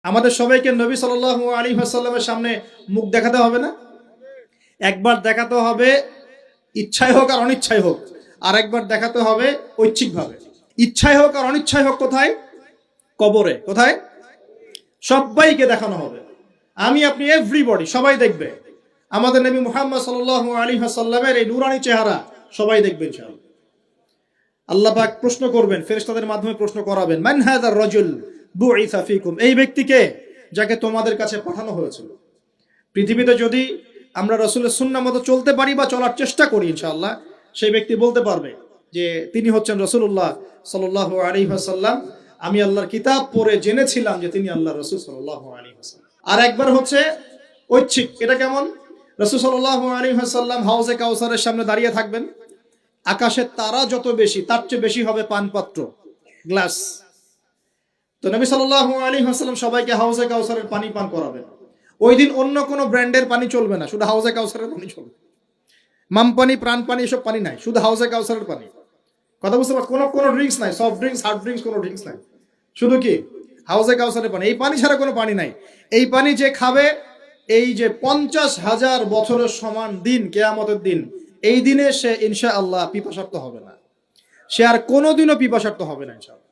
আমাদের সবাইকে নবী সাল্লাল্লাহু আলাইহি ওয়াসাল্লামের সামনে মুখ দেখাতে হবে না? একবার দেখাতে হবে ইচ্ছায় হোক আর অনিচ্ছায় হোক, আর একবার দেখাতে হবে ঐচ্ছিকভাবে। ইচ্ছায় হোক আর অনিচ্ছায় হোক কোথায়? কবরে। কোথায়? সবাইকে দেখানো হবে। আমি আপনি এভরিবডি, সবাই দেখবে আমাদের নবী মুহাম্মদ সাল্লাল্লাহু আলাইহি ওয়াসাল্লামের এই নূরানি চেহারা, সবাই দেখবে ইনশাআল্লাহ। আল্লাহ পাক প্রশ্ন করবেন, ফেরেশতাদের মাধ্যমে প্রশ্ন করাবেন, মান হাযার রাজুল বুইসা ফীকুম, এই ব্যক্তিকে যাকে তোমাদের কাছে পাঠানো হয়েছিল। পৃথিবীতে যদি আমরা রাসূলের সুন্নাহ মতো চলতে পারি বা চলার চেষ্টা করি, ইনশাআল্লাহ সেই ব্যক্তি বলতে পারবে যে তিনি হচ্ছেন রাসূলুল্লাহ সাল্লাল্লাহু আলাইহি ওয়াসাল্লাম। আমি আল্লাহর কিতাব পড়ে জেনেছিলাম যে তিনি আল্লাহর রাসূল সাল্লাল্লাহু আলাইহি ওয়াসাল্লাম। আর একবার হচ্ছে ঐচ্ছিক। এটা কেমন? রাসূল সাল্লাল্লাহু আলাইহি ওয়াসাল্লাম হাউজে কাউসারের সামনে দাঁড়িয়ে থাকবেন। আকাশের তারা যত বেশি, তার চেয়ে বেশি হবে পানপাত্র, গ্লাস। তো নবী সাল্লাল্লাহু আলাইহি ওয়াসাল্লাম সবাইকে হাউজে কাউসারের পানি পান করাবেন। ওই দিন অন্য কোনো ব্র্যান্ডের পানি চলবে না, শুধু হাউজে কাউসারের পানি চলবে। মাম পানি, প্রাণ পানি, এসব পানি নাই, শুধু হাউজে কাউসারের পানি। কথা বুঝতে পারছেন? কোনো ড্রিঙ্কস নাই, সফট ড্রিঙ্কস, হার্ড ড্রিঙ্কস, কোনো ড্রিঙ্কস নাই, শুধু কি হাউজে কাউসারের পানি। এই পানি ছাড়া কোনো পানি নাই। এই পানি যে খাবে, এই যে 50,000 বছরের সমান দিন, কিয়ামতের দিন, এই দিনে সে ইনশাআল্লাহ পিপাসার্ত হবে না। সে আর কোনোদিনও পিপাসার্ত হবে না ইনশাআল্লাহ।